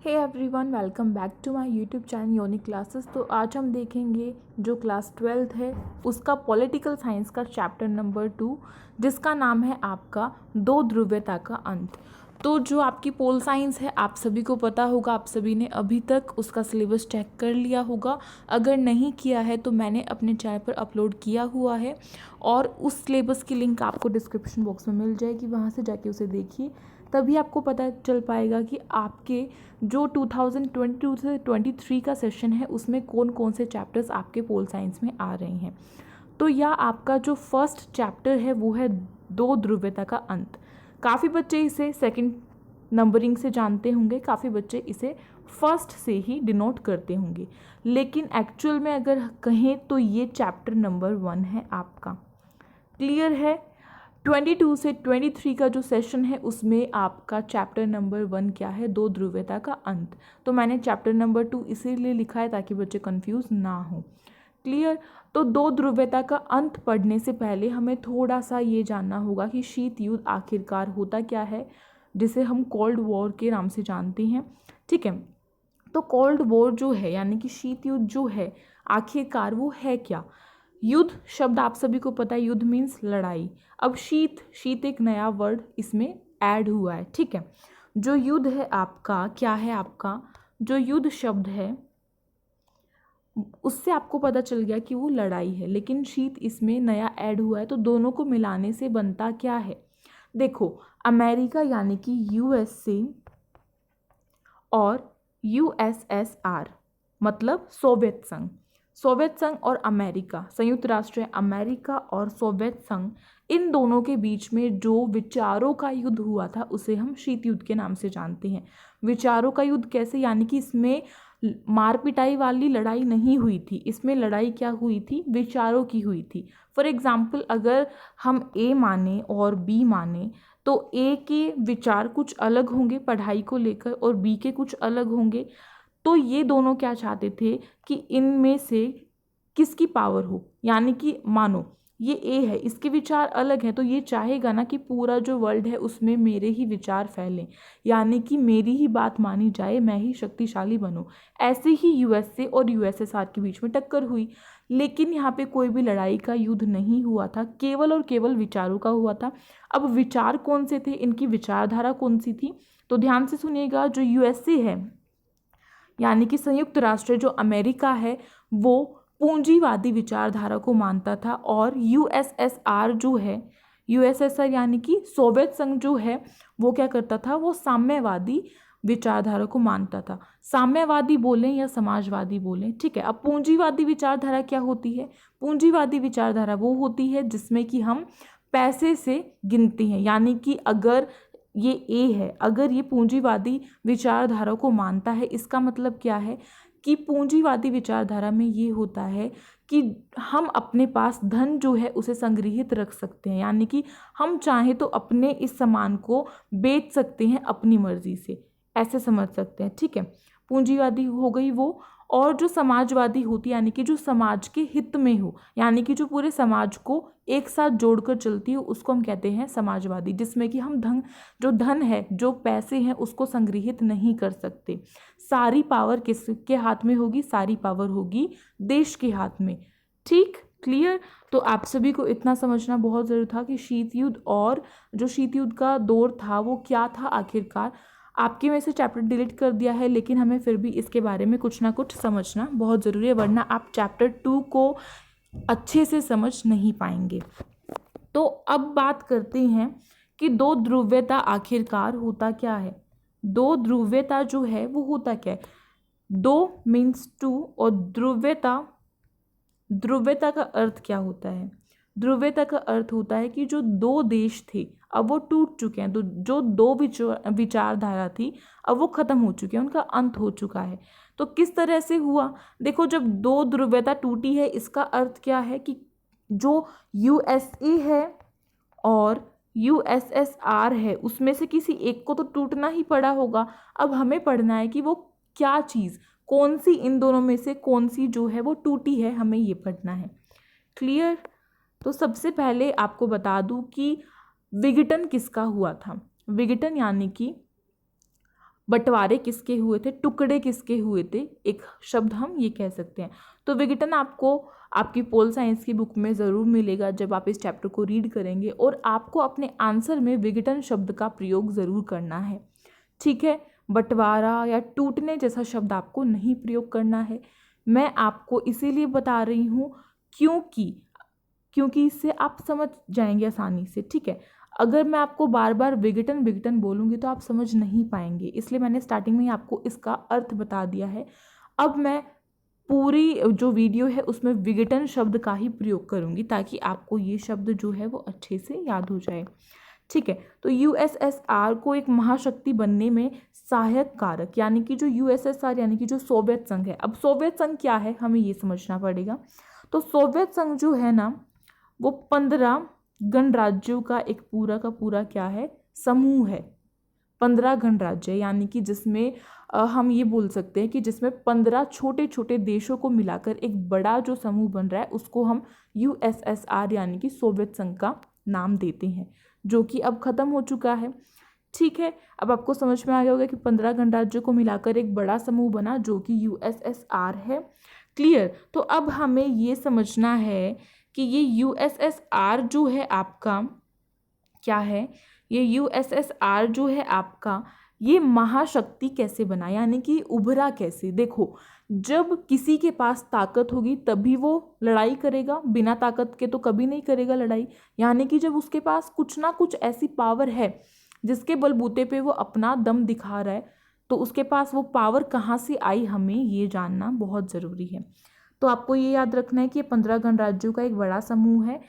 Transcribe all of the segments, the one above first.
Hey everyone, welcome back to my YouTube channel Unique Classes. तो आज हम देखेंगे जो क्लास 12th है उसका पॉलिटिकल साइंस का चैप्टर नंबर 2, जिसका नाम है आपका दो ध्रुवीयता का अंत। तो जो आपकी पोल साइंस है आप सभी को पता होगा, आप सभी ने अभी तक उसका सिलेबस चेक कर लिया होगा। अगर नहीं किया है तो मैंने अपने चैनल पर अपलोड किया हुआ है और उस सिलेबस की लिंक आपको डिस्क्रिप्शन बॉक्स में मिल जाएगी, वहाँ से जाके उसे देखिए। तभी आपको पता चल पाएगा कि आपके जो 2022 से 23 का सेशन है उसमें कौन कौन से चैप्टर्स आपके पोल साइंस में आ रहे हैं। तो यह आपका जो फर्स्ट चैप्टर है वो है दो ध्रुवीयता का अंत। काफ़ी बच्चे इसे सेकंड नंबरिंग से जानते होंगे, काफ़ी बच्चे इसे फर्स्ट से ही डिनोट करते होंगे, लेकिन एक्चुअल में अगर कहें तो ये चैप्टर नंबर 1 है आपका। क्लियर है? 22 से 23 का जो सेशन है उसमें आपका चैप्टर नंबर 1 क्या है? दो ध्रुवीयता का अंत। तो मैंने चैप्टर नंबर 2 इसीलिए लिखा है ताकि बच्चे कंफ्यूज ना हो। क्लियर? तो दो ध्रुवीयता का अंत पढ़ने से पहले हमें थोड़ा सा ये जानना होगा कि शीत युद्ध आखिरकार होता क्या है, जिसे हम कोल्ड वॉर के नाम से जानते हैं। ठीक है, तो कोल्ड वॉर जो है यानी कि शीत युद्ध जो है आखिरकार वो है क्या? युद्ध शब्द आप सभी को पता है, युद्ध मीन्स लड़ाई। अब शीत एक नया वर्ड इसमें ऐड हुआ है। ठीक है, जो युद्ध है आपका क्या है? आपका जो युद्ध शब्द है उससे आपको पता चल गया कि वो लड़ाई है, लेकिन शीत इसमें नया ऐड हुआ है, तो दोनों को मिलाने से बनता क्या है? देखो, अमेरिका यानी कि यूएसए और यूएसएसआर मतलब सोवियत संघ। सोवियत संघ और अमेरिका, संयुक्त राष्ट्र अमेरिका और सोवियत संघ, इन दोनों के बीच में जो विचारों का युद्ध हुआ था उसे हम शीत युद्ध के नाम से जानते हैं। विचारों का युद्ध कैसे? यानी कि इसमें मार पिटाई वाली लड़ाई नहीं हुई थी, इसमें लड़ाई क्या हुई थी? विचारों की हुई थी। फॉर एग्जाम्पल, अगर हम ए माने और बी माने तो ए के विचार कुछ अलग होंगे पढ़ाई को लेकर और बी के कुछ अलग होंगे। तो ये दोनों क्या चाहते थे कि इनमें से किसकी पावर हो, यानी कि मानो ये ए है, इसके विचार अलग हैं, तो ये चाहेगा ना कि पूरा जो वर्ल्ड है उसमें मेरे ही विचार फैलें, यानी कि मेरी ही बात मानी जाए, मैं ही शक्तिशाली बनूं। ऐसे ही यूएसए और यूएसएसआर के बीच में टक्कर हुई, लेकिन यहाँ पे कोई भी लड़ाई का युद्ध नहीं हुआ था, केवल और केवल विचारों का हुआ था। अब विचार कौन से थे, इनकी विचारधारा कौन सी थी? तो ध्यान से सुनिएगा, जो यूएसए है यानी कि संयुक्त राष्ट्र जो अमेरिका है वो पूंजीवादी विचारधारा को मानता था, और यूएसएसआर जो है, यूएसएसआर यानी कि सोवियत संघ जो है वो क्या करता था? वो साम्यवादी विचारधारा को मानता था। साम्यवादी बोलें या समाजवादी बोलें, ठीक है। अब पूंजीवादी विचारधारा क्या होती है? पूंजीवादी विचारधारा वो होती है जिसमें कि हम पैसे से गिनते हैं, यानी कि अगर ये ए है, अगर ये पूंजीवादी विचारधारा को मानता है, इसका मतलब क्या है कि पूंजीवादी विचारधारा में ये होता है कि हम अपने पास धन जो है उसे संग्रहित रख सकते हैं, यानी कि हम चाहें तो अपने इस सामान को बेच सकते हैं अपनी मर्जी से, ऐसे समझ सकते हैं। ठीक है, पूंजीवादी हो गई वो। और जो समाजवादी होती है यानी कि जो समाज के हित में हो, यानी कि जो पूरे समाज को एक साथ जोड़कर चलती हो, उसको हम कहते हैं समाजवादी, जिसमें कि हम जो धन है, जो पैसे हैं, उसको संग्रहित नहीं कर सकते। सारी पावर किसके हाथ में होगी? सारी पावर होगी देश के हाथ में। ठीक, क्लियर? तो आप सभी को इतना समझना बहुत ज़रूरी था कि शीत युद्ध और जो शीत युद्ध का दौर था वो क्या था आखिरकार। आपके में से चैप्टर डिलीट कर दिया है, लेकिन हमें फिर भी इसके बारे में कुछ ना कुछ समझना बहुत ज़रूरी है, वरना आप चैप्टर 2 को अच्छे से समझ नहीं पाएंगे। तो अब बात करते हैं कि दो ध्रुवीयता आखिरकार होता क्या है। दो ध्रुवीयता जो है वो होता क्या है? दो मीन्स टू, और ध्रुवीयता, ध्रुवीयता का अर्थ क्या होता है? ध्रुवीयता का अर्थ होता है कि जो दो देश थे अब वो टूट चुके हैं, तो जो दो विचारधारा थी अब वो खत्म हो चुकी है, उनका अंत हो चुका है। तो किस तरह से हुआ? देखो, जब दो ध्रुवीयता टूटी है इसका अर्थ क्या है कि जो यूएसए है और यूएसएसआर है उसमें से किसी एक को तो टूटना ही पड़ा होगा। अब हमें पढ़ना है कि वो क्या चीज़, कौन सी इन दोनों में से कौन सी जो है वो टूटी है, हमें ये पढ़ना है। क्लियर? तो सबसे पहले आपको बता दूं कि विघटन किसका हुआ था। विघटन यानी कि बंटवारे किसके हुए थे, टुकड़े किसके हुए थे, एक शब्द हम ये कह सकते हैं। तो विघटन आपको आपकी पोल साइंस की बुक में ज़रूर मिलेगा जब आप इस चैप्टर को रीड करेंगे, और आपको अपने आंसर में विघटन शब्द का प्रयोग ज़रूर करना है, ठीक है। बंटवारा या टूटने जैसा शब्द आपको नहीं प्रयोग करना है। मैं आपको इसीलिए बता रही हूँ क्योंकि इससे आप समझ जाएंगे आसानी से, ठीक है। अगर मैं आपको बार बार विघटन विघटन बोलूँगी तो आप समझ नहीं पाएंगे, इसलिए मैंने स्टार्टिंग में ही आपको इसका अर्थ बता दिया है। अब मैं पूरी जो वीडियो है उसमें विघटन शब्द का ही प्रयोग करूँगी ताकि आपको ये शब्द जो है वो अच्छे से याद हो जाए, ठीक है। तो यूएसएसआर को एक महाशक्ति बनने में सहायक कारक, यानी कि जो यूएसएसआर यानी कि जो सोवियत संघ है। अब सोवियत संघ क्या है हमें ये समझना पड़ेगा। तो सोवियत संघ जो है ना वो 15 गणराज्यों का एक पूरा का पूरा क्या है, समूह है। 15 गणराज्य, यानी कि जिसमें हम ये बोल सकते हैं कि जिसमें 15 छोटे छोटे देशों को मिलाकर एक बड़ा जो समूह बन रहा है उसको हम यूएसएसआर यानी कि सोवियत संघ का नाम देते हैं, जो कि अब खत्म हो चुका है, ठीक है। अब आपको समझ में आ गया होगा कि 15 गणराज्यों को मिलाकर एक बड़ा समूह बना जो कि यूएसएसआर है, क्लियर। तो अब हमें ये समझना है कि ये यूएसएसआर जो है आपका क्या है, ये यूएसएसआर जो है आपका ये महाशक्ति कैसे बना, यानी कि उभरा कैसे। देखो, जब किसी के पास ताकत होगी तभी वो लड़ाई करेगा, बिना ताकत के तो कभी नहीं करेगा लड़ाई। यानी कि जब उसके पास कुछ ना कुछ ऐसी पावर है जिसके बलबूते पे वो अपना दम दिखा रहा है, तो उसके पास वो पावर कहाँ से आई हमें ये जानना बहुत ज़रूरी है। तो आपको ये याद रखना है कि ये 15 गणराज्यों का एक बड़ा समूह है।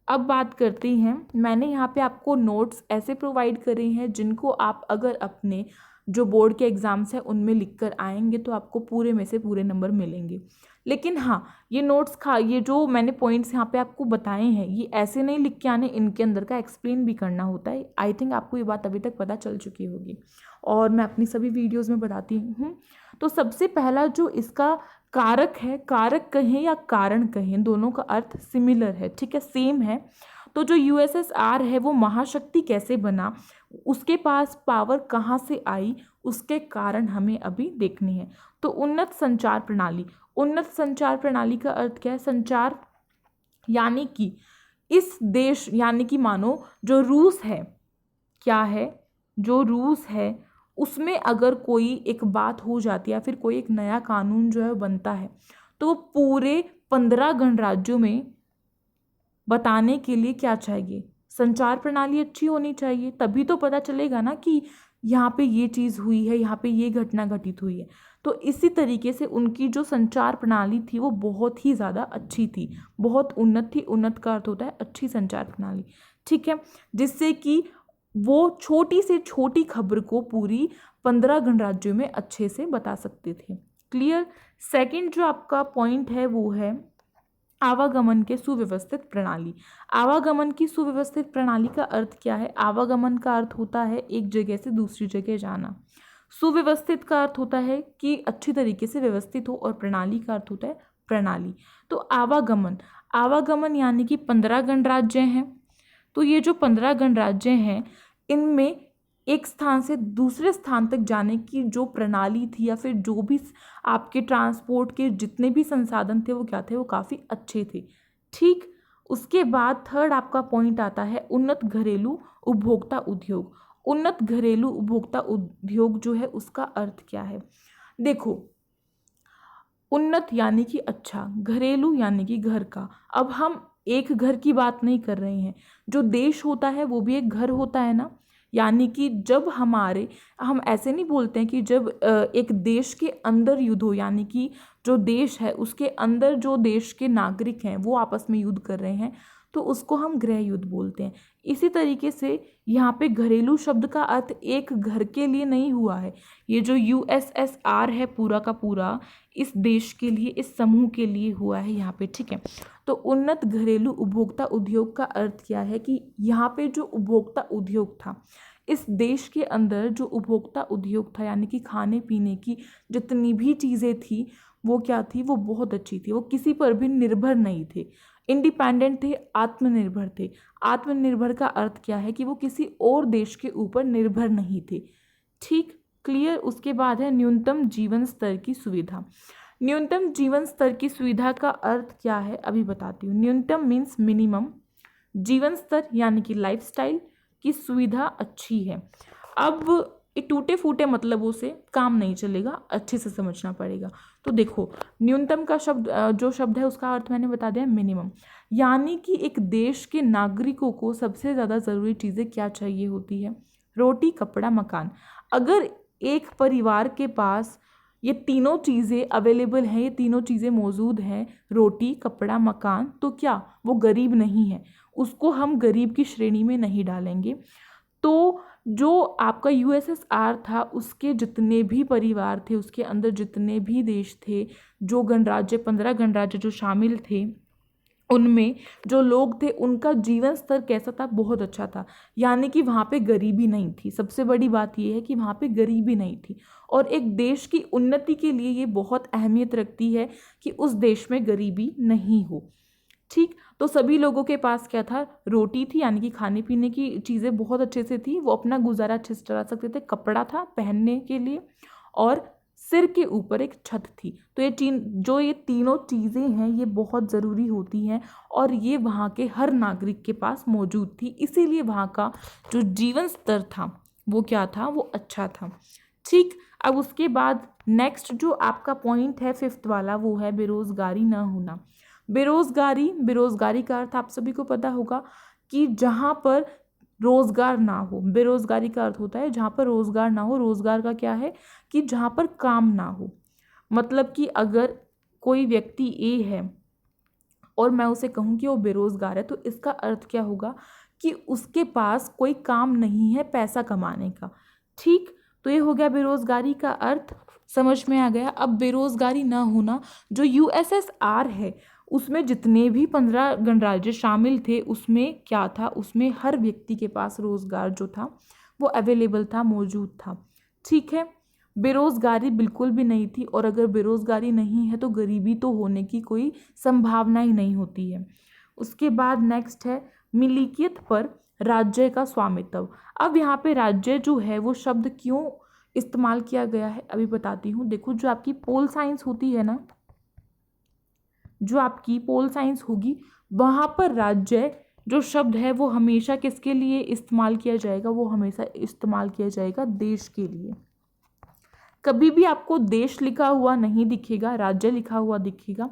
अब बात करते हैं, मैंने यहाँ पे आपको नोट्स ऐसे प्रोवाइड करे हैं जिनको आप अगर अपने जो बोर्ड के एग्ज़ाम्स हैं उनमें लिख कर आएंगे तो आपको पूरे में से पूरे नंबर मिलेंगे। लेकिन हाँ, ये नोट्स ये जो मैंने पॉइंट्स यहाँ पे आपको बताए हैं ये ऐसे नहीं लिख के आने, इनके अंदर का एक्सप्लेन भी करना होता है। आई थिंक आपको ये बात अभी तक पता चल चुकी होगी और मैं अपनी सभी वीडियोज़ में बताती हूँ। तो सबसे पहला जो इसका कारक है, कारक कहें या कारण कहें, दोनों का अर्थ सिमिलर है, ठीक है, सेम है। तो जो यूएसएसआर है वो महाशक्ति कैसे बना, उसके पास पावर कहाँ से आई, उसके कारण हमें अभी देखनी है। तो उन्नत संचार प्रणाली, उन्नत संचार प्रणाली का अर्थ क्या है, संचार यानी कि इस देश, यानी कि मानो जो रूस है, क्या है, जो रूस है उसमें अगर कोई एक बात हो जाती है या फिर कोई एक नया कानून जो है बनता है तो वो पूरे 15 गणराज्यों में बताने के लिए क्या चाहिए, संचार प्रणाली अच्छी होनी चाहिए, तभी तो पता चलेगा ना कि यहाँ पे ये चीज़ हुई है, यहाँ पे ये घटना घटित हुई है। तो इसी तरीके से उनकी जो संचार प्रणाली थी वो बहुत ही ज़्यादा अच्छी थी, बहुत उन्नत थी। उन्नत का अर्थ होता है अच्छी संचार प्रणाली, ठीक है, जिससे कि वो छोटी से छोटी खबर को पूरी 15 गणराज्यों में अच्छे से बता सकते थे, क्लियर। सेकंड जो आपका पॉइंट है वो है आवागमन के सुव्यवस्थित प्रणाली। आवागमन की सुव्यवस्थित प्रणाली का अर्थ क्या है, आवागमन का अर्थ होता है एक जगह से दूसरी जगह जाना, सुव्यवस्थित का अर्थ होता है कि अच्छी तरीके से व्यवस्थित हो, और प्रणाली का अर्थ होता है प्रणाली। तो आवागमन, आवागमन यानी कि 15 गणराज्य हैं। तो ये जो 15 गणराज्य हैं इनमें एक स्थान से दूसरे स्थान तक जाने की जो प्रणाली थी या फिर जो भी आपके ट्रांसपोर्ट के जितने भी संसाधन थे वो क्या थे, वो काफ़ी अच्छे थे, ठीक। उसके बाद थर्ड आपका पॉइंट आता है उन्नत घरेलू उपभोक्ता उद्योग। उन्नत घरेलू उपभोक्ता उद्योग जो है उसका अर्थ क्या है, देखो, उन्नत यानी कि अच्छा, घरेलू यानी कि घर का। अब हम एक घर की बात नहीं कर रहे हैं, जो देश होता है वो भी एक घर होता है ना। यानी कि जब हम ऐसे नहीं बोलते हैं कि जब एक देश के अंदर युद्ध हो, यानी कि जो देश है उसके अंदर जो देश के नागरिक हैं वो आपस में युद्ध कर रहे हैं तो उसको हम गृह युद्ध बोलते हैं। इसी तरीके से यहाँ पे घरेलू शब्द का अर्थ एक घर के लिए नहीं हुआ है, ये जो यूएसएसआर है पूरा का पूरा इस देश के लिए, इस समूह के लिए हुआ है यहाँ पे, ठीक है। तो उन्नत घरेलू उपभोक्ता उद्योग का अर्थ क्या है कि यहाँ पे जो उपभोक्ता उद्योग था, इस देश के अंदर जो उपभोक्ता उद्योग था यानी कि खाने पीने की जितनी भी चीज़ें थी वो क्या थी, वो बहुत अच्छी थी, वो किसी पर भी निर्भर नहीं थे, इंडिपेंडेंट थे, आत्मनिर्भर थे। आत्मनिर्भर का अर्थ क्या है कि वो किसी और देश के ऊपर निर्भर नहीं थे, ठीक। क्लियर। उसके बाद है न्यूनतम जीवन स्तर की सुविधा। न्यूनतम जीवन स्तर की सुविधा का अर्थ क्या है अभी बताती हूँ। न्यूनतम मीन्स मिनिमम, जीवन स्तर यानी कि लाइफस्टाइल की सुविधा अच्छी है। अब ये टूटे फूटे मतलबों से काम नहीं चलेगा, अच्छे से समझना पड़ेगा। तो देखो, न्यूनतम का शब्द जो शब्द है उसका अर्थ मैंने बता दिया मिनिमम, यानी कि एक देश के नागरिकों को सबसे ज़्यादा ज़रूरी चीज़ें क्या चाहिए होती है? रोटी, कपड़ा, मकान। अगर एक परिवार के पास ये तीनों चीज़ें अवेलेबल हैं, ये तीनों चीज़ें मौजूद हैं, रोटी, कपड़ा, मकान, तो क्या वो गरीब नहीं है? उसको हम गरीब की श्रेणी में नहीं डालेंगे। तो जो आपका यूएसएसआर था, उसके जितने भी परिवार थे, उसके अंदर जितने भी देश थे, जो गणराज्य 15 गणराज्य जो शामिल थे, उनमें जो लोग थे उनका जीवन स्तर कैसा था? बहुत अच्छा था। यानी कि वहाँ पे गरीबी नहीं थी। सबसे बड़ी बात यह है कि वहाँ पे गरीबी नहीं थी। और एक देश की उन्नति के लिए ये बहुत अहमियत रखती है कि उस देश में गरीबी नहीं हो। ठीक, तो सभी लोगों के पास क्या था? रोटी थी, यानी कि खाने पीने की चीज़ें बहुत अच्छे से थी, वो अपना गुजारा अच्छे से चला सकते थे। कपड़ा था पहनने के लिए, और सिर के ऊपर एक छत थी। तो ये तीनों चीज़ें हैं, ये बहुत ज़रूरी होती हैं, और ये वहाँ के हर नागरिक के पास मौजूद थी। इसीलिए वहाँ का जो जीवन स्तर था वो क्या था? वो अच्छा था। ठीक, अब उसके बाद नेक्स्ट जो आपका पॉइंट है 5th वाला, वो है बेरोजगारी ना होना। बेरोजगारी का अर्थ आप सभी को पता होगा कि जहाँ पर रोजगार ना हो। बेरोजगारी का अर्थ होता है जहाँ पर रोजगार ना हो। रोजगार का क्या है? कि जहाँ पर काम ना हो। मतलब कि अगर कोई व्यक्ति ए है और मैं उसे कहूँ कि वो बेरोजगार है, तो इसका अर्थ क्या होगा? कि उसके पास कोई काम नहीं है पैसा कमाने का। ठीक, तो ये हो गया बेरोजगारी का अर्थ, समझ में आ गया। अब बेरोजगारी ना होना, जो यूएसएसआर है उसमें जितने भी 15 गणराज्य शामिल थे, उसमें क्या था? उसमें हर व्यक्ति के पास रोजगार जो था वो अवेलेबल था, मौजूद था। ठीक है, बेरोजगारी बिल्कुल भी नहीं थी, और अगर बेरोजगारी नहीं है तो गरीबी तो होने की कोई संभावना ही नहीं होती है। उसके बाद नेक्स्ट है मिलिकियत पर राज्य का स्वामित्व। अब यहाँ पे राज्य जो है वो शब्द क्यों इस्तेमाल किया गया है अभी बताती हूँ। देखो, जो आपकी पोल साइंस होती है ना, जो आपकी पोल साइंस होगी, वहाँ पर राज्य जो शब्द है वो हमेशा किसके लिए इस्तेमाल किया जाएगा? वो हमेशा इस्तेमाल किया जाएगा देश के लिए। कभी भी आपको देश लिखा हुआ नहीं दिखेगा, राज्य लिखा हुआ दिखेगा।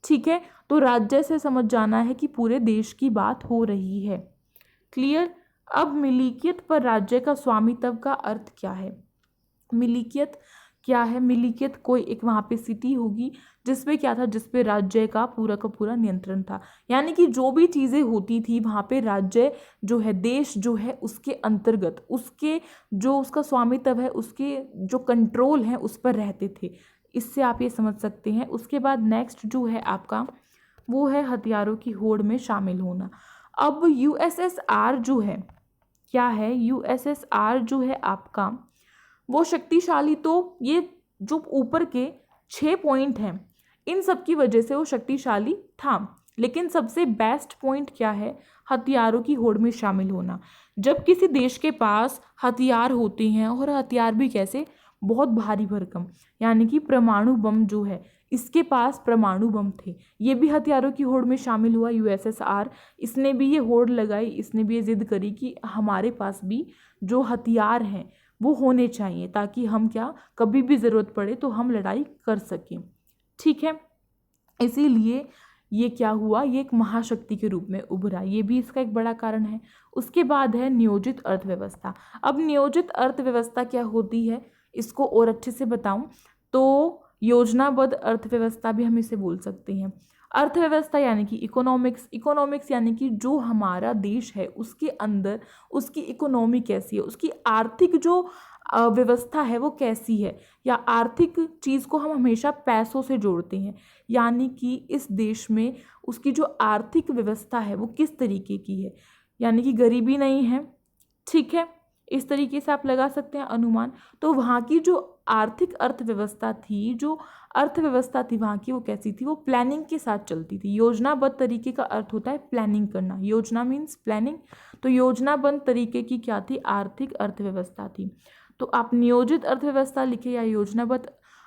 ठीक है, तो राज्य से समझ जाना है कि पूरे देश की बात हो रही है। क्लियर। अब मिलिकियत पर राज्य का स्वामित्व का अर्थ क्या है? मिलिकियत क्या है? मिलिकियत कोई एक वहाँ पे सिटी होगी जिसपे क्या था? जिसपे राज्य का पूरा नियंत्रण था। यानी कि जो भी चीज़ें होती थी वहाँ पे राज्य जो है, देश जो है, उसके अंतर्गत, उसके जो उसका स्वामित्व है, उसके जो कंट्रोल है उस पर रहते थे। इससे आप ये समझ सकते हैं। उसके बाद नेक्स्ट जो है आपका, वो है हथियारों की होड़ में शामिल होना। अब यूएसएसआर जो है, क्या है? यूएसएसआर जो है आपका वो शक्तिशाली, तो ये जो ऊपर के 6 पॉइंट हैं इन सब की वजह से वो शक्तिशाली था। लेकिन सबसे बेस्ट पॉइंट क्या है? हथियारों की होड़ में शामिल होना। जब किसी देश के पास हथियार होते हैं, और हथियार भी कैसे? बहुत भारी भरकम, यानी कि परमाणु बम जो है, इसके पास परमाणु बम थे। ये भी हथियारों की होड़ में शामिल हुआ यूएसएसआर। इसने भी ये होड़ लगाई, इसने भी ये जिद करी कि हमारे पास भी जो हथियार हैं वो होने चाहिए, ताकि हम क्या, कभी भी ज़रूरत पड़े तो हम लड़ाई कर सकें। ठीक है, इसीलिए ये क्या हुआ? ये एक महाशक्ति के रूप में उभरा। ये भी इसका एक बड़ा कारण है। उसके बाद है नियोजित अर्थव्यवस्था। अब नियोजित अर्थव्यवस्था क्या होती है, इसको और अच्छे से बताऊं तो योजनाबद्ध अर्थव्यवस्था भी हम इसे बोल सकते हैं। अर्थव्यवस्था यानी कि इकोनॉमिक्स यानी कि जो हमारा देश है उसके अंदर उसकी इकोनॉमी कैसी है, उसकी आर्थिक जो व्यवस्था है वो कैसी है, या आर्थिक चीज़ को हम हमेशा पैसों से जोड़ते हैं। यानी कि इस देश में उसकी जो आर्थिक व्यवस्था है वो किस तरीके की है, यानी कि गरीबी नहीं है। ठीक है, इस तरीके से आप लगा सकते हैं अनुमान। तो वहाँ की जो आर्थिक अर्थव्यवस्था थी, जो अर्थव्यवस्था थी वहाँ की, वो कैसी थी? वो प्लानिंग के साथ चलती थी। योजनाबद्ध तरीके का अर्थ होता है प्लानिंग करना। योजना मीन्स प्लानिंग। तो योजनाबद्ध तरीके की क्या थी? आर्थिक अर्थव्यवस्था थी। तो आप नियोजित अर्थव्यवस्था लिखे या योजनाबद्ध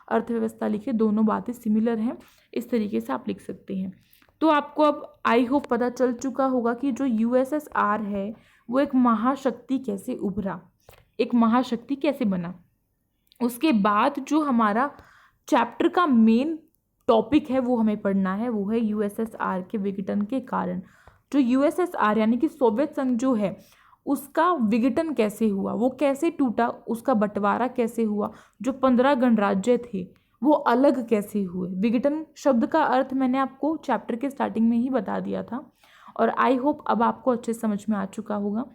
अर्थव्यवस्था लिखे, दोनों बातें सिमिलर हैं, इस तरीके से आप लिख सकते हैं। तो आपको अब आई होप पता चल चुका होगा कि जो यूएसएसआर है वो एक महाशक्ति कैसे उभरा, एक महाशक्ति कैसे बना। उसके बाद जो हमारा चैप्टर का मेन टॉपिक है वो हमें पढ़ना है, वो है यूएसएसआर के विघटन के कारण। जो यूएसएसआर यानी कि सोवियत संघ जो है उसका विघटन कैसे हुआ, वो कैसे टूटा, उसका बंटवारा कैसे हुआ, जो 15 गणराज्य थे वो अलग कैसे हुए। विघटन शब्द का अर्थ मैंने आपको चैप्टर के स्टार्टिंग में ही बता दिया था और आई होप अब आपको अच्छे समझ में आ चुका होगा।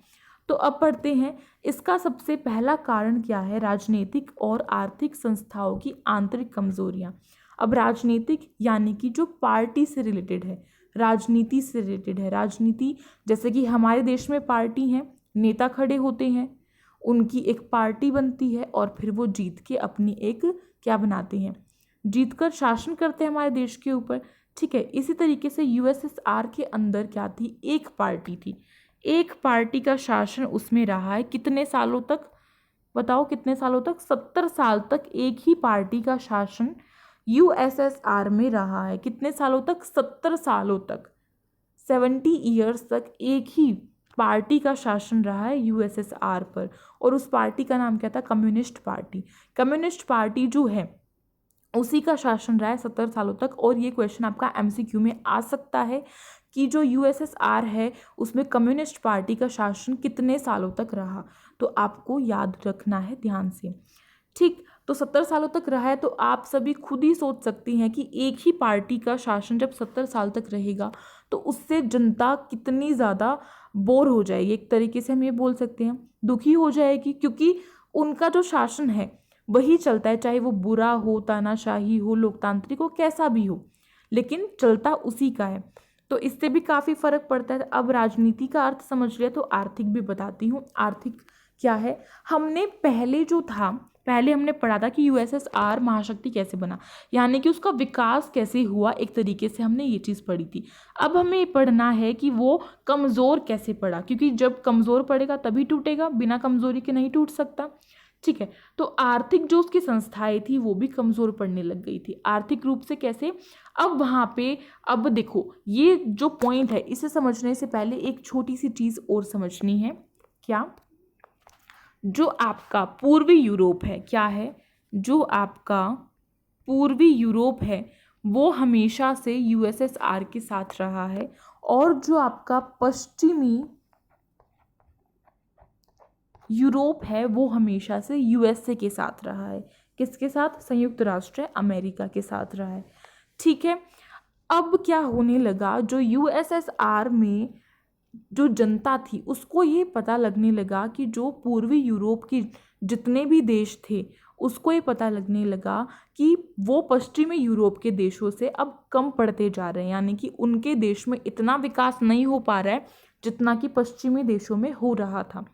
तो अब पढ़ते हैं, इसका सबसे पहला कारण क्या है, राजनीतिक और आर्थिक संस्थाओं की आंतरिक कमजोरियां। अब राजनीतिक यानी कि जो पार्टी से रिलेटेड है, राजनीति से रिलेटेड है। राजनीति जैसे कि हमारे देश में पार्टी हैं, नेता खड़े होते हैं, उनकी एक पार्टी बनती है और फिर वो जीत के अपनी एक क्या बनाते हैं, जीत कर शासन करते हैं हमारे देश के ऊपर। ठीक है, इसी तरीके से यूएसएसआर के अंदर क्या थी, एक पार्टी थी, एक पार्टी का शासन उसमें रहा है कितने सालों तक, बताओ कितने सालों तक, 70 साल तक एक ही पार्टी का शासन यूएसएसआर में रहा है। कितने सालों तक, 70 सालों तक, 70 ईयर्स तक एक ही पार्टी का शासन रहा है यूएसएसआर पर। और उस पार्टी का नाम क्या था, कम्युनिस्ट पार्टी। कम्युनिस्ट पार्टी जो है उसी का शासन रहा है 70 सालों तक। और ये क्वेश्चन आपका एमसीक्यू में आ सकता है कि जो यूएसएसआर है उसमें कम्युनिस्ट पार्टी का शासन कितने सालों तक रहा, तो आपको याद रखना है ध्यान से। ठीक, तो 70 सालों तक रहा है, तो आप सभी खुद ही सोच सकती हैं कि एक ही पार्टी का शासन जब 70 साल तक रहेगा तो उससे जनता कितनी ज़्यादा बोर हो जाएगी, एक तरीके से हम ये बोल सकते हैं दुखी हो जाएगी, क्योंकि उनका जो शासन है वही चलता है, चाहे वो बुरा हो, तानाशाही हो, लोकतांत्रिक हो, कैसा भी हो, लेकिन चलता उसी का है। तो इससे भी काफ़ी फर्क पड़ता है। अब राजनीति का अर्थ समझ लिया तो आर्थिक भी बताती हूँ। आर्थिक क्या है, हमने पहले जो था, पहले हमने पढ़ा था कि यूएसएसआर महाशक्ति कैसे बना, यानी कि उसका विकास कैसे हुआ, एक तरीके से हमने ये चीज़ पढ़ी थी। अब हमें पढ़ना है कि वो कमज़ोर कैसे पड़ा, क्योंकि जब कमज़ोर पड़ेगा तभी टूटेगा, बिना कमज़ोरी के नहीं टूट सकता। ठीक है, तो आर्थिक जो उसकी संस्थाएं थी वो भी कमज़ोर पड़ने लग गई थी। आर्थिक रूप से कैसे, अब वहाँ पे, अब देखो ये जो पॉइंट है इसे समझने से पहले एक छोटी सी चीज़ और समझनी है। क्या, जो आपका पूर्वी यूरोप है, क्या है, जो आपका पूर्वी यूरोप है वो हमेशा से यूएसएसआर के साथ रहा है, और जो आपका पश्चिमी यूरोप है वो हमेशा से यूएसए के साथ रहा है। किसके साथ, संयुक्त राष्ट्र अमेरिका के साथ रहा है। ठीक है, अब क्या होने लगा, जो यूएसएसआर में जो जनता थी उसको ये पता लगने लगा कि जो पूर्वी यूरोप की जितने भी देश थे उसको ये पता लगने लगा कि वो पश्चिमी यूरोप के देशों से अब कम पड़ते जा रहे हैं, यानी कि उनके देश में इतना विकास नहीं हो पा रहा है जितना कि पश्चिमी देशों में हो रहा था।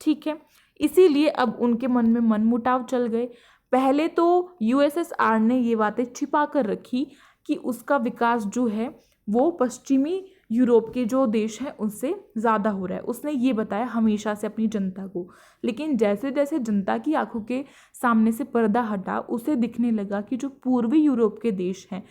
ठीक है, इसीलिए अब उनके मन में मनमुटाव चल गए। पहले तो यूएसएसआर ने ये बातें छिपा कर रखी कि उसका विकास जो है वो पश्चिमी यूरोप के जो देश हैं उनसे ज़्यादा हो रहा है, उसने ये बताया हमेशा से अपनी जनता को। लेकिन जैसे जैसे जनता की आंखों के सामने से पर्दा हटा, उसे दिखने लगा कि जो पूर्वी यूरोप के देश हैं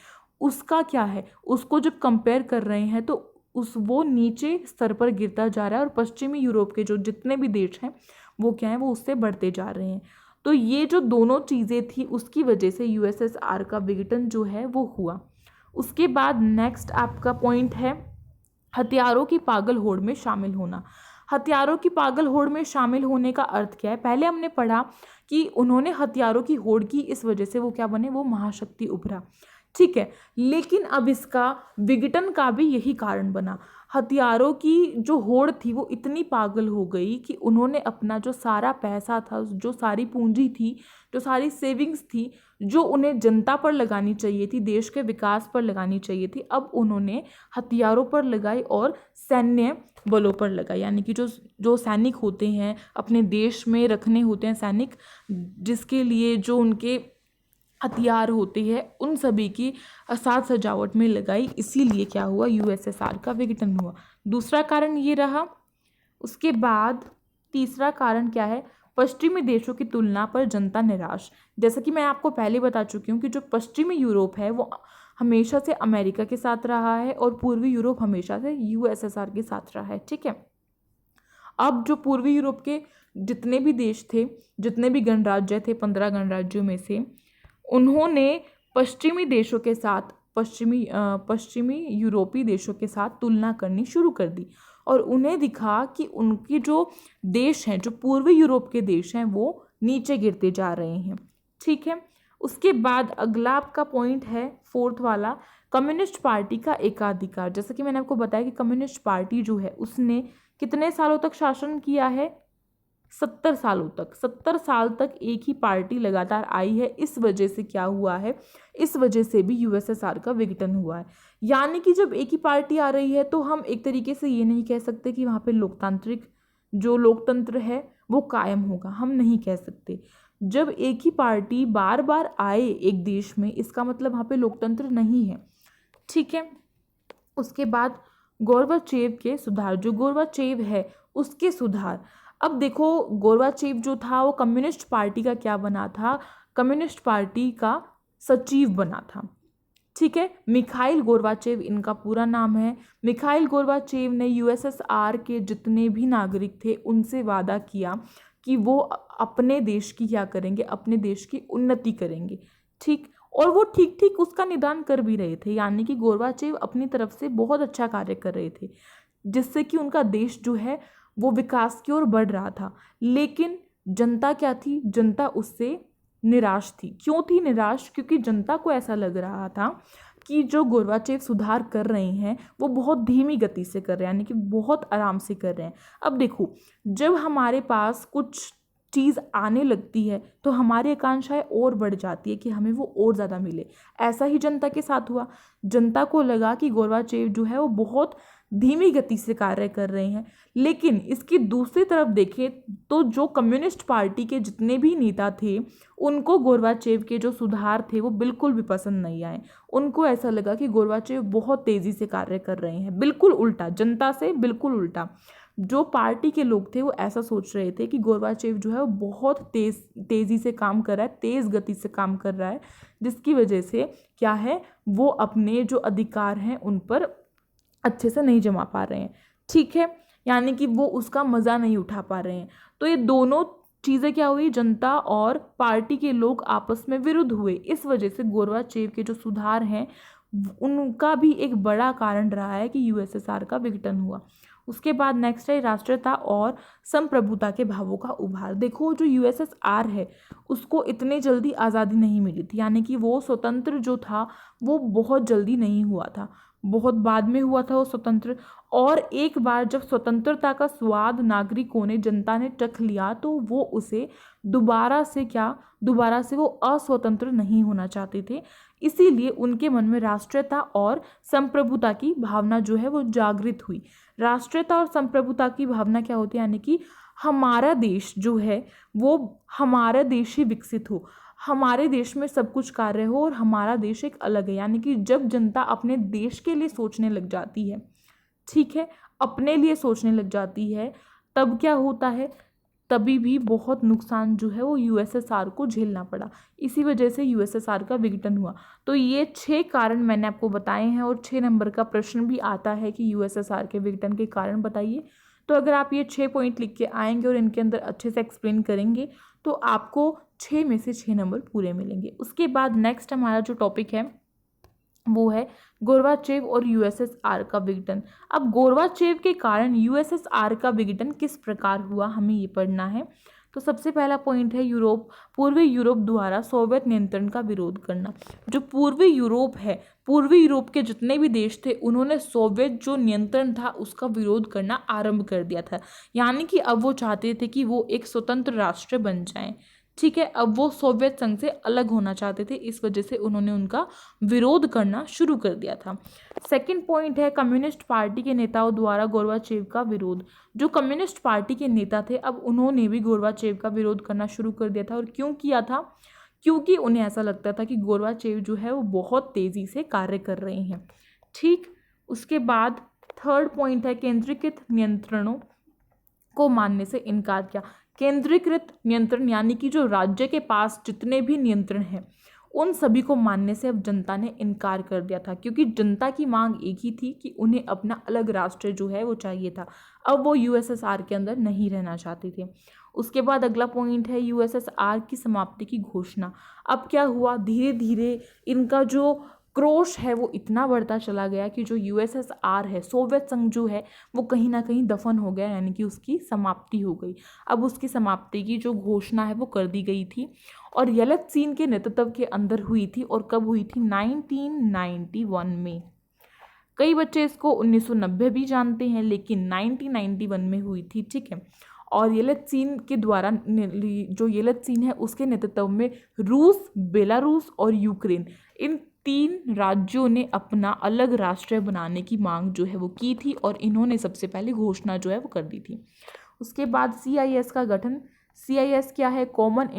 उसका क्या है, उसको जब कंपेयर कर रहे हैं तो वो नीचे स्तर पर गिरता जा रहा है, और पश्चिमी यूरोप के जो जितने भी देश हैं वो क्या है, वो उससे बढ़ते जा रहे हैं। तो ये जो दोनों चीज़ें थी उसकी वजह से यूएसएसआर का विघटन जो है वो हुआ। उसके बाद नेक्स्ट आपका पॉइंट है हथियारों की पागल होड़ में शामिल होना। हथियारों की पागल होड़ में शामिल होने का अर्थ क्या है, पहले हमने पढ़ा कि उन्होंने हथियारों की होड़ की, इस वजह से वो क्या बने, वो महाशक्ति उभरा। ठीक है, लेकिन अब इसका विघटन का भी यही कारण बना। हथियारों की जो होड़ थी वो इतनी पागल हो गई कि उन्होंने अपना जो सारा पैसा था, जो सारी पूंजी थी, जो सारी सेविंग्स थी, जो उन्हें जनता पर लगानी चाहिए थी, देश के विकास पर लगानी चाहिए थी, अब उन्होंने हथियारों पर लगाई और सैन्य बलों पर लगाई। यानी कि जो जो सैनिक होते हैं, अपने देश में रखने होते हैं सैनिक, जिसके लिए जो उनके हथियार होते हैं, उन सभी की साज सजावट में लगाई। इसीलिए क्या हुआ, यूएसएसआर का विघटन हुआ। दूसरा कारण ये रहा। उसके बाद तीसरा कारण क्या है, पश्चिमी देशों की तुलना पर जनता निराश। जैसा कि मैं आपको पहले बता चुकी हूँ कि जो पश्चिमी यूरोप है वो हमेशा से अमेरिका के साथ रहा है और पूर्वी यूरोप हमेशा से यूएसएसआर के साथ रहा है। ठीक है, अब जो पूर्वी यूरोप के जितने भी देश थे, जितने भी गणराज्य थे, 15 गणराज्यों में से उन्होंने पश्चिमी देशों के साथ पश्चिमी यूरोपीय देशों के साथ तुलना करनी शुरू कर दी और उन्हें दिखा कि उनकी जो देश हैं, जो पूर्वी यूरोप के देश हैं, वो नीचे गिरते जा रहे हैं। ठीक है, उसके बाद अगला आपका पॉइंट है फोर्थ वाला, कम्युनिस्ट पार्टी का एकाधिकार। जैसा कि मैंने आपको बताया कि कम्युनिस्ट पार्टी जो है उसने कितने सालों तक शासन किया है, 70 सालों तक। 70 साल तक एक ही पार्टी लगातार आई है। इस वजह से क्या हुआ है, इस वजह से भी यूएसएसआर का विघटन हुआ है। यानी कि जब एक ही पार्टी आ रही है तो हम एक तरीके से ये नहीं कह सकते कि वहाँ पे लोकतंत्र है वो कायम होगा, हम नहीं कह सकते। जब एक ही पार्टी बार बार आए एक देश में, इसका मतलब वहाँ पे लोकतंत्र नहीं है। ठीक है, उसके बाद गोर्बाचेव के सुधार, जो गोर्बाचेव है उसके सुधार। अब देखो, गोर्बाचेव जो था वो कम्युनिस्ट पार्टी का क्या बना था, कम्युनिस्ट पार्टी का सचिव बना था। ठीक है, मिखाइल गोर्बाचेव इनका पूरा नाम है। मिखाइल गोर्बाचेव ने यूएसएसआर के जितने भी नागरिक थे उनसे वादा किया कि वो अपने देश की क्या करेंगे, अपने देश की उन्नति करेंगे। ठीक, और वो ठीक ठीक उसका निदान कर भी रहे थे। यानी कि गोर्बाचेव अपनी तरफ से बहुत अच्छा कार्य कर रहे थे जिससे कि उनका देश जो है वो विकास की ओर बढ़ रहा था। लेकिन जनता क्या थी, जनता उससे निराश थी। क्यों थी निराश? क्योंकि जनता को ऐसा लग रहा था कि जो गोर्बाचेव सुधार कर रहे हैं वो बहुत धीमी गति से कर रहे हैं, यानी कि बहुत आराम से कर रहे हैं। अब देखो, जब हमारे पास कुछ चीज़ आने लगती है तो हमारी आकांक्षाएं और बढ़ जाती है कि हमें वो और ज़्यादा मिले। ऐसा ही जनता के साथ हुआ। जनता को लगा कि गोर्बाचेव जो है वो बहुत धीमी गति से कार्य कर रहे हैं। लेकिन इसकी दूसरी तरफ देखें तो जो कम्युनिस्ट पार्टी के जितने भी नेता थे उनको गोर्बाचेव के जो सुधार थे वो बिल्कुल भी पसंद नहीं आए। उनको ऐसा लगा कि गोर्बाचेव बहुत तेज़ी से कार्य कर रहे हैं, बिल्कुल उल्टा, जनता से बिल्कुल उल्टा। जो पार्टी के लोग थे वो ऐसा सोच रहे थे कि गोर्बाचेव जो है वो बहुत तेज़ी से काम कर रहा है, तेज़ गति से काम कर रहा है, जिसकी वजह से क्या है, वो अपने जो अधिकार हैं उन पर अच्छे से नहीं जमा पा रहे हैं। ठीक है, यानी कि वो उसका मज़ा नहीं उठा पा रहे हैं। तो ये दोनों चीज़ें क्या हुई, जनता और पार्टी के लोग आपस में विरुद्ध हुए। इस वजह से गोर्बाचेव के जो सुधार हैं उनका भी एक बड़ा कारण रहा है कि यूएसएसआर का विघटन हुआ। उसके बाद नेक्स्ट है राष्ट्रीयता और संप्रभुता के भावों का उभार। देखो, जो यूएसएसआर है उसको इतने जल्दी आज़ादी नहीं मिली थी, यानी कि वो स्वतंत्र जो था वो बहुत जल्दी नहीं हुआ था, बहुत बाद में हुआ था वो स्वतंत्र। और एक बार जब स्वतंत्रता का स्वाद नागरिकों ने, जनता ने चख लिया तो वो उसे दोबारा से वो अस्वतंत्र नहीं होना चाहते थे। इसीलिए उनके मन में राष्ट्रीयता और संप्रभुता की भावना जो है वो जागृत हुई। राष्ट्रीयता और संप्रभुता की भावना क्या होती है, यानी कि हमारा देश जो है वो हमारा देश ही विकसित हो, हमारे देश में सब कुछ कार्य हो और हमारा देश एक अलग है। यानी कि जब जनता अपने देश के लिए सोचने लग जाती है, ठीक है, अपने लिए सोचने लग जाती है, तब क्या होता है, तभी भी बहुत नुकसान जो है वो यूएसएसआर को झेलना पड़ा। इसी वजह से यूएसएसआर का विघटन हुआ। तो ये 6 कारण मैंने आपको बताए हैं और 6 नंबर का प्रश्न भी आता है कि यूएसएसआर के विघटन के कारण बताइए। तो अगर आप ये 6 पॉइंट लिख के आएंगे और इनके अंदर अच्छे से एक्सप्लेन करेंगे तो आपको 6 में से 6 नंबर पूरे मिलेंगे। उसके बाद नेक्स्ट हमारा जो टॉपिक है वो है गोर्बाचेव और यूएसएसआर का विघटन। अब गोर्बाचेव के कारण यूएसएसआर का विघटन किस प्रकार हुआ, हमें ये पढ़ना है। तो सबसे पहला पॉइंट है पूर्वी यूरोप द्वारा सोवियत नियंत्रण का विरोध करना। जो पूर्वी यूरोप है, पूर्वी यूरोप के जितने भी देश थे उन्होंने सोवियत जो नियंत्रण था उसका विरोध करना आरंभ कर दिया था। यानी कि अब वो चाहते थे कि वो एक स्वतंत्र राष्ट्र बन जाएं। ठीक है, अब वो सोवियत संघ से अलग होना चाहते थे, इस वजह से उन्होंने उनका विरोध करना शुरू कर दिया था। सेकंड पॉइंट है कम्युनिस्ट पार्टी के नेताओं द्वारा गोर्बाचेव का विरोध। जो कम्युनिस्ट पार्टी के नेता थे अब उन्होंने भी गोर्बाचेव का विरोध करना शुरू कर दिया था। और क्यों किया था? क्योंकि उन्हें ऐसा लगता था कि गोर्बाचेव जो है वो बहुत तेज़ी से कार्य कर रहे हैं। ठीक, उसके बाद थर्ड पॉइंट है केंद्रीकृत नियंत्रणों को मानने से इनकार किया। केंद्रीकृत नियंत्रण यानी कि जो राज्य के पास जितने भी नियंत्रण हैं उन सभी को मानने से अब जनता ने इनकार कर दिया था, क्योंकि जनता की मांग एक ही थी कि उन्हें अपना अलग राष्ट्र जो है वो चाहिए था। अब वो यूएसएसआर के अंदर नहीं रहना चाहते थे। उसके बाद अगला पॉइंट है यूएसएसआर की समाप्ति की घोषणा। अब क्या हुआ, धीरे धीरे इनका जो क्रोश है वो इतना बढ़ता चला गया कि जो यूएसएसआर है, सोवियत संघ जो है, वो कहीं ना कहीं दफन हो गया, यानी कि उसकी समाप्ति हो गई। अब उसकी समाप्ति की जो घोषणा है वो कर दी गई थी और येलेत्सिन के नेतृत्व के अंदर हुई थी। और कब हुई थी? 1991 में। कई बच्चे इसको 1990 भी जानते हैं, लेकिन 1991 में हुई थी, ठीक है। और येलेत्सिन के द्वारा, जो येलेत्सिन है उसके नेतृत्व में रूस, बेलारूस और यूक्रेन, इन 3 राज्यों ने अपना अलग राष्ट्र बनाने की मांग जो है वो की थी और इन्होंने सबसे पहले घोषणा जो है वो कर दी थी। उसके बाद CIS का गठन। CIS क्या है? Common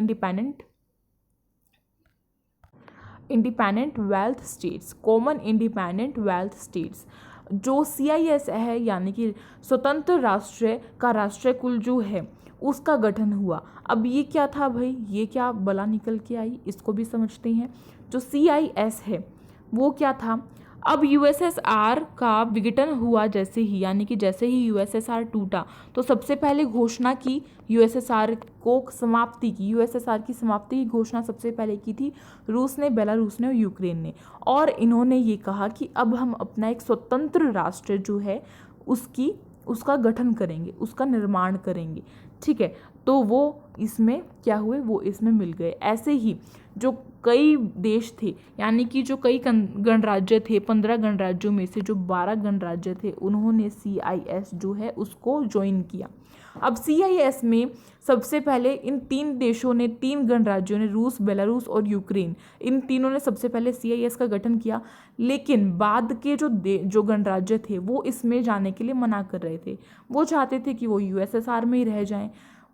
independent wealth states, common independent wealth states. जो CIS है यानी कि स्वतंत्र राष्ट्र का राष्ट्र कुल जो है उसका गठन हुआ। अब ये क्या था भाई, ये क्या बला निकल के आई, इसको भी समझते हैं। जो CIS है वो क्या था? अब USSR का विघटन हुआ जैसे ही, यानी कि जैसे ही USSR टूटा तो सबसे पहले घोषणा की USSR को समाप्ति की, USSR की समाप्ति की घोषणा सबसे पहले की थी रूस ने, बेलारूस ने और यूक्रेन ने। और इन्होंने ये कहा कि अब हम अपना एक स्वतंत्र राष्ट्र जो है उसका गठन करेंगे, उसका निर्माण करेंगे, ठीक है। तो वो इसमें क्या हुए, वो इसमें मिल गए। ऐसे ही जो कई देश थे, यानी कि जो कई गणराज्य थे, 15 गणराज्यों में से जो 12 गणराज्य थे उन्होंने CIS जो है उसको ज्वाइन किया। अब CIS में सबसे पहले इन 3 देशों ने, 3 गणराज्यों ने, रूस, बेलारूस और यूक्रेन, इन तीनों ने सबसे पहले CIS का गठन किया। लेकिन बाद के जो गणराज्य थे वो इसमें जाने के लिए मना कर रहे थे। वो चाहते थे कि वो USSR में ही रह जाएं,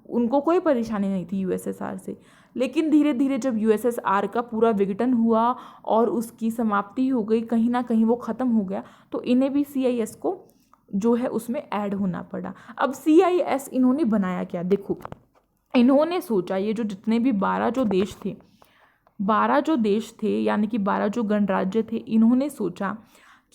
उनको कोई परेशानी नहीं थी USSR से। लेकिन धीरे धीरे जब USSR का पूरा विघटन हुआ और उसकी समाप्ति हो गई, कहीं ना कहीं वो ख़त्म हो गया, तो इन्हें भी CIS को जो है उसमें ऐड होना पड़ा। अब CIS इन्होंने बनाया क्या? देखो, इन्होंने सोचा, ये जो जितने भी 12 जो देश थे यानी कि 12 जो गणराज्य थे, इन्होंने सोचा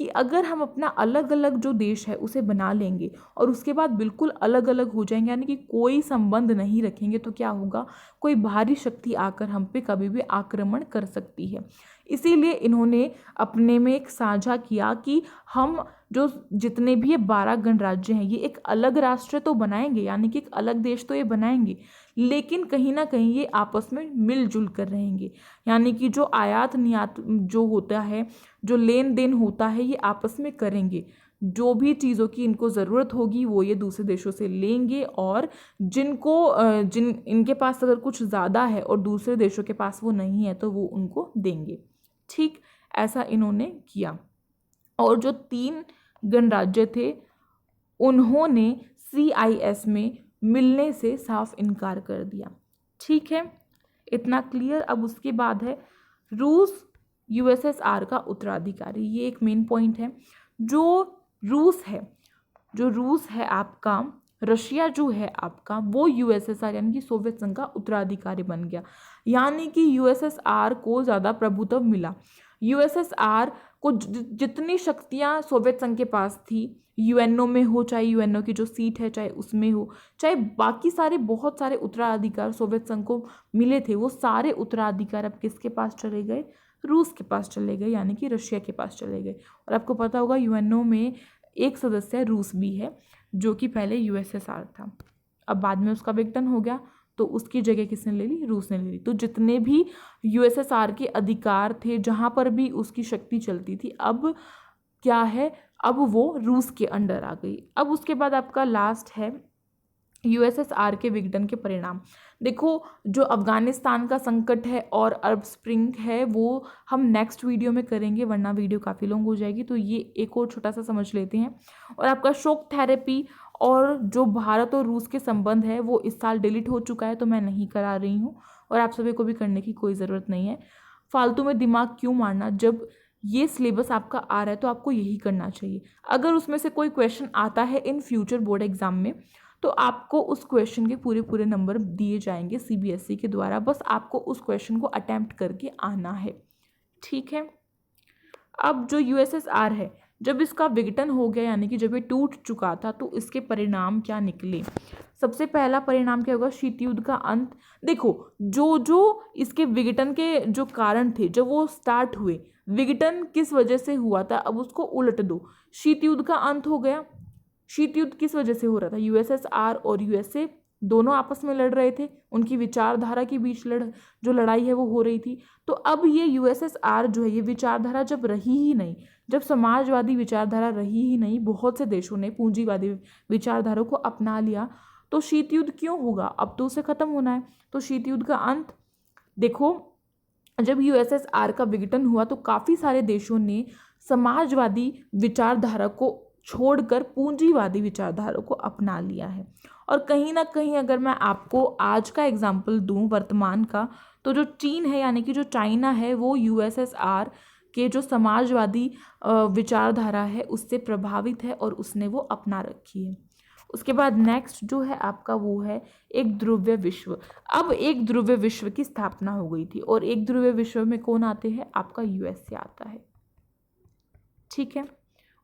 कि अगर हम अपना अलग अलग जो देश है उसे बना लेंगे और उसके बाद बिल्कुल अलग अलग हो जाएंगे, यानी कि कोई संबंध नहीं रखेंगे, तो क्या होगा, कोई बाहरी शक्ति आकर हम पे कभी भी आक्रमण कर सकती है। इसीलिए इन्होंने अपने में एक साझा किया कि हम जो जितने भी ये 12 गणराज्य हैं ये एक अलग राष्ट्र तो बनाएंगे, यानी कि एक अलग देश तो ये बनाएंगे, लेकिन कहीं ना कहीं ये आपस में मिलजुल कर रहेंगे। यानी कि जो आयात निर्यात जो होता है, जो लेन देन होता है, ये आपस में करेंगे। जो भी चीज़ों की इनको ज़रूरत होगी वो ये दूसरे देशों से लेंगे, और इनके पास अगर कुछ ज़्यादा है और दूसरे देशों के पास वो नहीं है तो वो उनको देंगे। ठीक ऐसा इन्होंने किया। और जो 3 गणराज्य थे उन्होंने CIS में मिलने से साफ इनकार कर दिया। ठीक है, इतना क्लियर। अब उसके बाद है रूस USSR का उत्तराधिकारी। ये एक मेन पॉइंट है। जो रूस है आपका, रशिया जो है आपका, वो USSR यानी कि सोवियत संघ का उत्तराधिकारी बन गया। यानी कि USSR को ज़्यादा प्रभुत्व मिला। USSR को जितनी शक्तियाँ सोवियत संघ के पास थी, UNO में हो, चाहे UNO की जो सीट है चाहे उसमें हो, चाहे बाकी सारे बहुत सारे उत्तराधिकार सोवियत संघ को मिले थे, वो सारे उत्तराधिकार अब किसके पास चले गए? रूस के पास चले गए, यानी कि रशिया के पास चले गए। और आपको पता होगा UNO में एक सदस्य रूस भी है, जो कि पहले USSR था। अब बाद में उसका विघटन हो गया तो उसकी जगह किसने ले ली? रूस ने ले ली। तो जितने भी USSR के अधिकार थे, जहाँ पर भी उसकी शक्ति चलती थी, अब क्या है, अब वो रूस के अंडर आ गई। अब उसके बाद आपका लास्ट है USSR के विघटन के परिणाम। देखो, जो अफगानिस्तान का संकट है और अरब स्प्रिंग है वो हम नेक्स्ट वीडियो में करेंगे, वरना वीडियो काफ़ी लॉन्ग हो जाएगी। तो ये एक और छोटा सा समझ लेते हैं। और आपका शॉक थेरेपी और जो भारत और रूस के संबंध है वो इस साल डिलीट हो चुका है, तो मैं नहीं करा रही हूँ और आप सभी को भी करने की कोई ज़रूरत नहीं है। फालतू में दिमाग क्यों मारना, जब ये सिलेबस आपका आ रहा है तो आपको यही करना चाहिए। अगर उसमें से कोई क्वेश्चन आता है इन फ्यूचर बोर्ड एग्जाम में तो आपको उस क्वेश्चन के पूरे पूरे नंबर दिए जाएंगे CBSE के द्वारा, बस आपको उस क्वेश्चन को अटेम्प्ट करके आना है। ठीक है। अब जो USSR है, जब इसका विघटन हो गया यानी कि जब ये टूट चुका था, तो इसके परिणाम क्या निकले। सबसे पहला परिणाम क्या होगा, शीत युद्ध का अंत। देखो, जो जो इसके विघटन के जो कारण थे, जब वो स्टार्ट हुए, विघटन किस वजह से हुआ था, अब उसको उलट दो। शीत युद्ध का अंत हो गया। शीत युद्ध किस वजह से हो रहा था, USSR और USA दोनों आपस में लड़ रहे थे, उनकी विचारधारा के बीच जो लड़ाई है वो हो रही थी। तो अब ये USSR जो है, ये विचारधारा जब रही ही नहीं, जब समाजवादी विचारधारा रही ही नहीं, बहुत से देशों ने पूंजीवादी विचारधारा को अपना लिया, तो शीत युद्ध क्यों होगा, अब तो उसे खत्म होना है। तो शीत युद्ध का अंत, देखो जब USSR का विघटन हुआ तो काफ़ी सारे देशों ने समाजवादी विचारधारा को छोड़कर पूंजीवादी विचारधारा को अपना लिया है। और कहीं ना कहीं अगर मैं आपको आज का एग्जाम्पल दूं वर्तमान का, तो जो चीन है यानी कि जो चाइना है, वो USSR के जो समाजवादी विचारधारा है उससे प्रभावित है और उसने वो अपना रखी है। उसके बाद नेक्स्ट जो है आपका वो है एक ध्रुवीय विश्व। अब एक ध्रुवीय विश्व की स्थापना हो गई थी, और एक ध्रुवीय विश्व में कौन आते हैं, आपका USA आता है। ठीक है।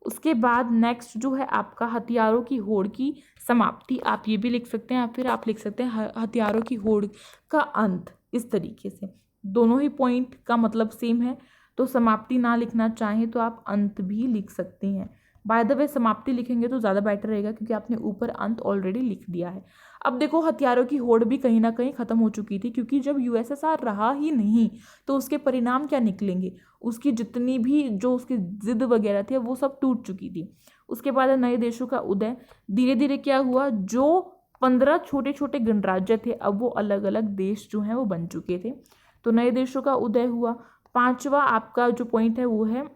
उसके बाद नेक्स्ट जो है आपका हथियारों की होड़ की समाप्ति, आप ये भी लिख सकते हैं, या फिर आप लिख सकते हैं हथियारों की होड़ का अंत। इस तरीके से दोनों ही पॉइंट का मतलब सेम है, तो समाप्ति ना लिखना चाहें तो आप अंत भी लिख सकते हैं। बाय द वे समाप्ति लिखेंगे तो ज़्यादा बेटर रहेगा, क्योंकि आपने ऊपर अंत ऑलरेडी लिख दिया है। अब देखो, हथियारों की होड़ भी कहीं ना कहीं ख़त्म हो चुकी थी, क्योंकि जब USSR रहा ही नहीं तो उसके परिणाम क्या निकलेंगे, उसकी जितनी भी जो उसकी जिद वगैरह थी वो सब टूट चुकी थी। उसके बाद नए देशों का उदय, धीरे धीरे क्या हुआ, जो 15 छोटे छोटे गणराज्य थे अब वो अलग अलग देश जो हैं वो बन चुके थे, तो नए देशों का उदय हुआ। पांचवा आपका जो पॉइंट है वो है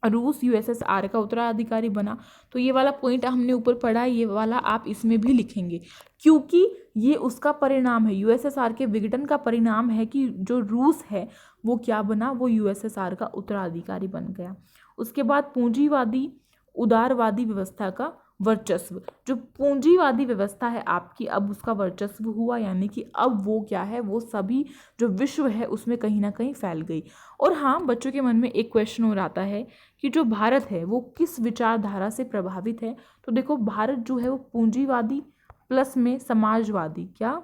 रूस USSR का उत्तराधिकारी बना। तो ये वाला पॉइंट हमने ऊपर पढ़ा है, ये वाला आप इसमें भी लिखेंगे, क्योंकि ये उसका परिणाम है, USSR के विघटन का परिणाम है कि जो रूस है वो क्या बना, वो USSR का उत्तराधिकारी बन गया। उसके बाद पूंजीवादी उदारवादी व्यवस्था का वर्चस्व, जो पूंजीवादी व्यवस्था है आपकी, अब उसका वर्चस्व हुआ, यानी कि अब वो क्या है, वो सभी जो विश्व है उसमें कहीं ना कहीं फैल गई। और हाँ, बच्चों के मन में एक क्वेश्चन और आता है कि जो भारत है वो किस विचारधारा से प्रभावित है। तो देखो, भारत जो है वो पूंजीवादी प्लस में समाजवादी, क्या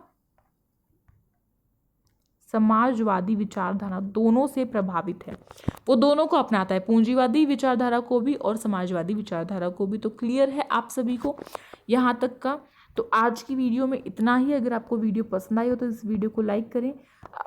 समाजवादी विचारधारा दोनों से प्रभावित है, वो दोनों को अपनाता है, पूंजीवादी विचारधारा को भी और समाजवादी विचारधारा को भी। तो क्लियर है आप सभी को यहाँ तक का। तो आज की वीडियो में इतना ही। अगर आपको वीडियो पसंद आई हो तो इस वीडियो को लाइक करें,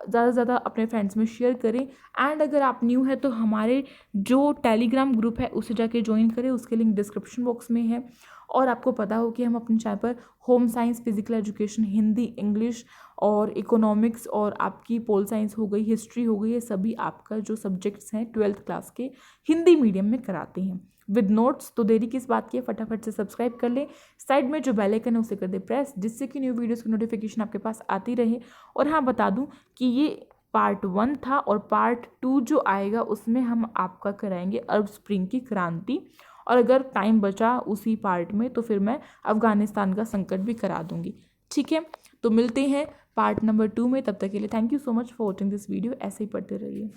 ज़्यादा से ज़्यादा अपने फ्रेंड्स में शेयर करें, एंड अगर आप न्यू है तो हमारे जो टेलीग्राम ग्रुप है उसे जाके ज्वाइन करें, उसके लिंक डिस्क्रिप्शन बॉक्स में है। और आपको पता हो कि हम अपने चैनल पर home science, physical education, Hindi, English और इकोनॉमिक्स और आपकी पोल साइंस हो गई, हिस्ट्री हो गई, ये सभी आपका जो सब्जेक्ट्स हैं 12th क्लास के हिंदी मीडियम में कराते हैं विद नोट्स। तो देरी किस बात की है, फटाफट से सब्सक्राइब कर लें, साइड में जो बेल आइकन है उसे कर दे प्रेस, जिससे कि न्यू वीडियोस की नोटिफिकेशन आपके पास आती रहे। और हाँ, बता दूं कि ये पार्ट 1 था, और पार्ट 2 जो आएगा उसमें हम आपका कराएंगे अरब स्प्रिंग की क्रांति, और अगर टाइम बचा उसी पार्ट में तो फिर मैं अफगानिस्तान का संकट भी करा दूंगी। ठीक है, तो मिलते हैं पार्ट नंबर 2 में। तब तक के लिए thank you so much for watching this video. ऐसे ही पढ़ते रहिए।